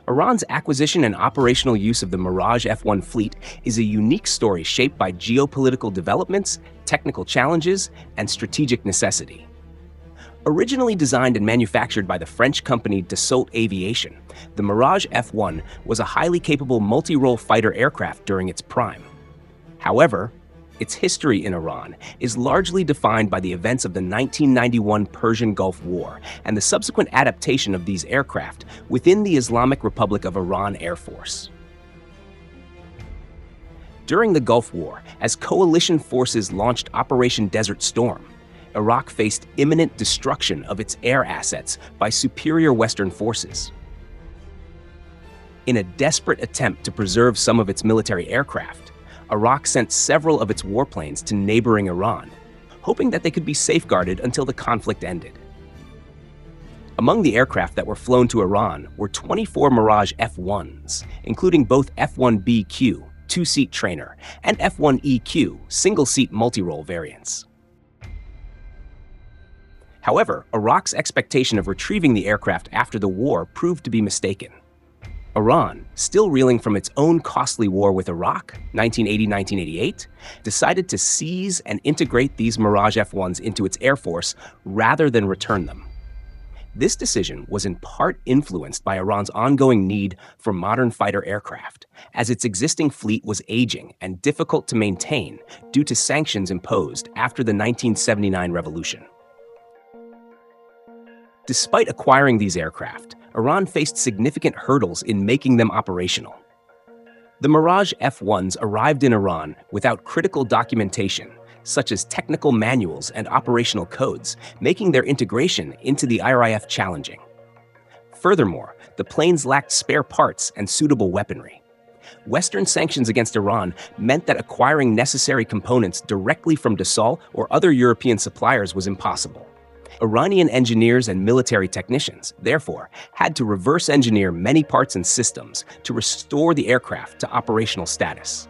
Iran's acquisition and operational use of the Mirage F1 fleet is a unique story shaped by geopolitical developments, technical challenges, and strategic necessity. Originally designed and manufactured by the French company Dassault Aviation, the Mirage F1 was a highly capable multi-role fighter aircraft during its prime. However, its history in Iran is largely defined by the events of the 1991 Persian Gulf War and the subsequent adaptation of these aircraft within the Islamic Republic of Iran Air Force. During the Gulf War, as coalition forces launched Operation Desert Storm, Iraq faced imminent destruction of its air assets by superior Western forces. In a desperate attempt to preserve some of its military aircraft, Iraq sent several of its warplanes to neighboring Iran, hoping that they could be safeguarded until the conflict ended. Among the aircraft that were flown to Iran were 24 Mirage F1s, including both F1BQ, two-seat trainer, and F1EQ, single-seat multi-role variants. However, Iraq's expectation of retrieving the aircraft after the war proved to be mistaken. Iran, still reeling from its own costly war with Iraq, 1980-1988, decided to seize and integrate these Mirage F1s into its air force rather than return them. This decision was in part influenced by Iran's ongoing need for modern fighter aircraft, as its existing fleet was aging and difficult to maintain due to sanctions imposed after the 1979 revolution. Despite acquiring these aircraft, Iran faced significant hurdles in making them operational. The Mirage F1s arrived in Iran without critical documentation, such as technical manuals and operational codes, making their integration into the IRIAF challenging. Furthermore, the planes lacked spare parts and suitable weaponry. Western sanctions against Iran meant that acquiring necessary components directly from Dassault or other European suppliers was impossible. Iranian engineers and military technicians, therefore, had to reverse engineer many parts and systems to restore the aircraft to operational status.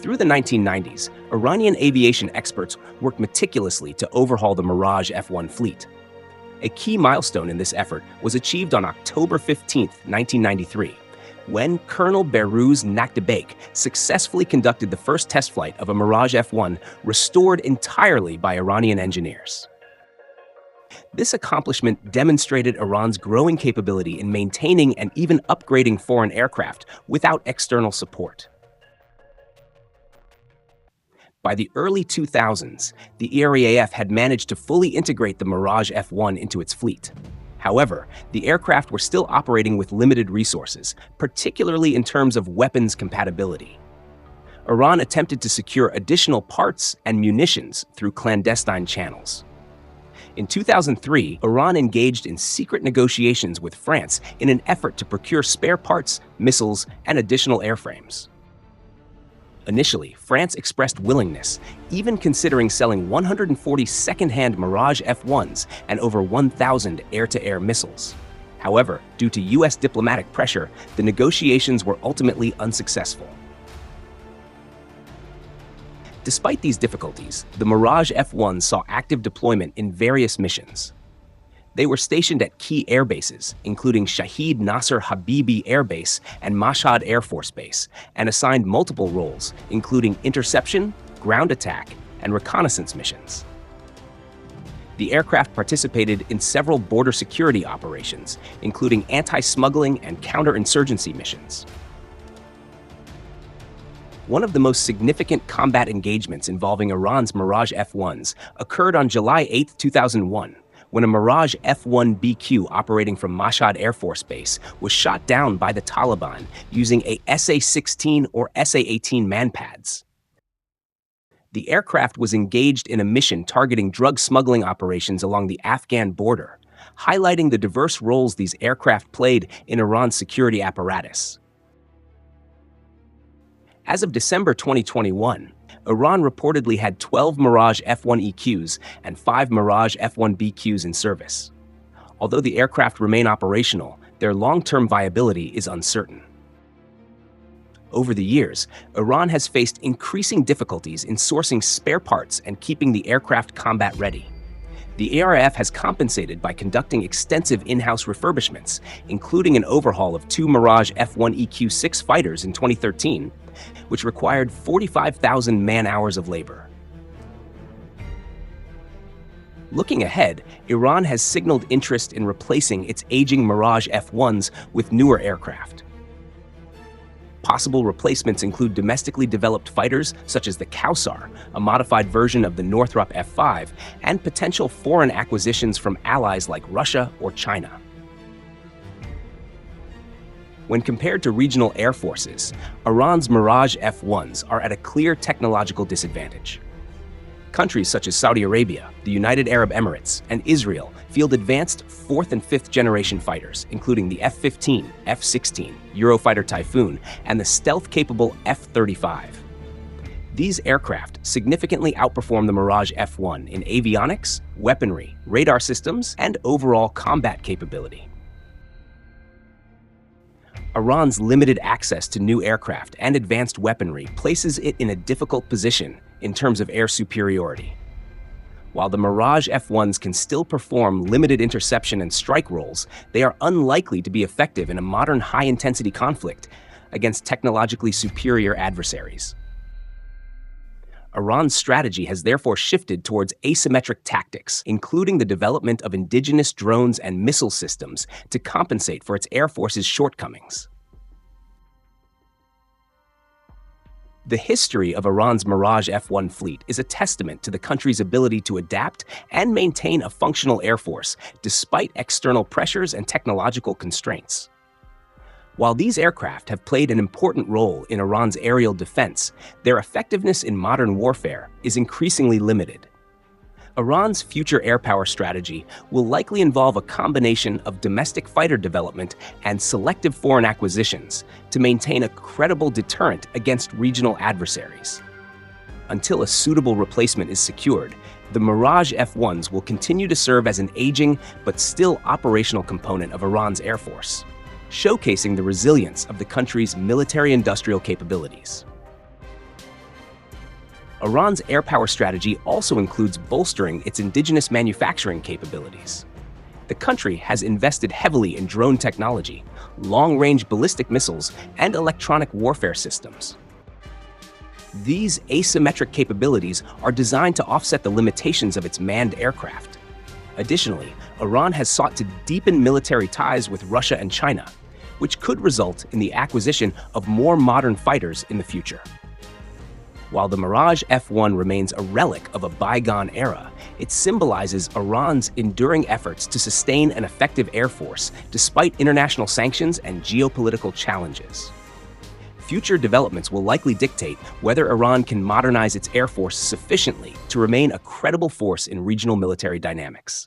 Through the 1990s, Iranian aviation experts worked meticulously to overhaul the Mirage F1 fleet. A key milestone in this effort was achieved on October 15, 1993, when Colonel Behrouz Nakhtibek successfully conducted the first test flight of a Mirage F1 restored entirely by Iranian engineers. This accomplishment demonstrated Iran's growing capability in maintaining and even upgrading foreign aircraft without external support. By the early 2000s, the IRIAF had managed to fully integrate the Mirage F1 into its fleet. However, the aircraft were still operating with limited resources, particularly in terms of weapons compatibility. Iran attempted to secure additional parts and munitions through clandestine channels. In 2003, Iran engaged in secret negotiations with France in an effort to procure spare parts, missiles, and additional airframes. Initially, France expressed willingness, even considering selling 140 second-hand Mirage F1s and over 1,000 air-to-air missiles. However, due to U.S. diplomatic pressure, the negotiations were ultimately unsuccessful. Despite these difficulties, the Mirage F1s saw active deployment in various missions. They were stationed at key air bases, including Shahid Nasser Habibi Air Base and Mashhad Air Force Base, and assigned multiple roles, including interception, ground attack, and reconnaissance missions. The aircraft participated in several border security operations, including anti-smuggling and counter-insurgency missions. One of the most significant combat engagements involving Iran's Mirage F1s occurred on July 8, 2001, when a Mirage F1BQ operating from Mashhad Air Force Base was shot down by the Taliban using a SA-16 or SA-18 manpads. The aircraft was engaged in a mission targeting drug smuggling operations along the Afghan border, highlighting the diverse roles these aircraft played in Iran's security apparatus. As of December 2021, Iran reportedly had 12 Mirage F1EQs and 5 Mirage F1BQs in service. Although the aircraft remain operational, their long-term viability is uncertain. Over the years, Iran has faced increasing difficulties in sourcing spare parts and keeping the aircraft combat ready. The IRIAF has compensated by conducting extensive in-house refurbishments, including an overhaul of two Mirage F1 EQ-6 fighters in 2013, which required 45,000 man-hours of labor. Looking ahead, Iran has signaled interest in replacing its aging Mirage F1s with newer aircraft. Possible replacements include domestically developed fighters such as the Kausar, a modified version of the Northrop F5, and potential foreign acquisitions from allies like Russia or China. When compared to regional air forces, Iran's Mirage F1s are at a clear technological disadvantage. Countries such as Saudi Arabia, the United Arab Emirates, and Israel field advanced 4th and 5th generation fighters, including the F-15, F-16, Eurofighter Typhoon, and the stealth-capable F-35. These aircraft significantly outperform the Mirage F1 in avionics, weaponry, radar systems, and overall combat capability. Iran's limited access to new aircraft and advanced weaponry places it in a difficult position in terms of air superiority. While the Mirage F1s can still perform limited interception and strike roles, they are unlikely to be effective in a modern high-intensity conflict against technologically superior adversaries. Iran's strategy has therefore shifted towards asymmetric tactics, including the development of indigenous drones and missile systems to compensate for its air force's shortcomings. The history of Iran's Mirage F1 fleet is a testament to the country's ability to adapt and maintain a functional air force despite external pressures and technological constraints. While these aircraft have played an important role in Iran's aerial defense, their effectiveness in modern warfare is increasingly limited. Iran's future air power strategy will likely involve a combination of domestic fighter development and selective foreign acquisitions to maintain a credible deterrent against regional adversaries. Until a suitable replacement is secured, the Mirage F1s will continue to serve as an aging but still operational component of Iran's air force, showcasing the resilience of the country's military-industrial capabilities. Iran's air power strategy also includes bolstering its indigenous manufacturing capabilities. The country has invested heavily in drone technology, long-range ballistic missiles, and electronic warfare systems. These asymmetric capabilities are designed to offset the limitations of its manned aircraft. Additionally, Iran has sought to deepen military ties with Russia and China, which could result in the acquisition of more modern fighters in the future. While the Mirage F1 remains a relic of a bygone era, it symbolizes Iran's enduring efforts to sustain an effective air force despite international sanctions and geopolitical challenges. Future developments will likely dictate whether Iran can modernize its air force sufficiently to remain a credible force in regional military dynamics.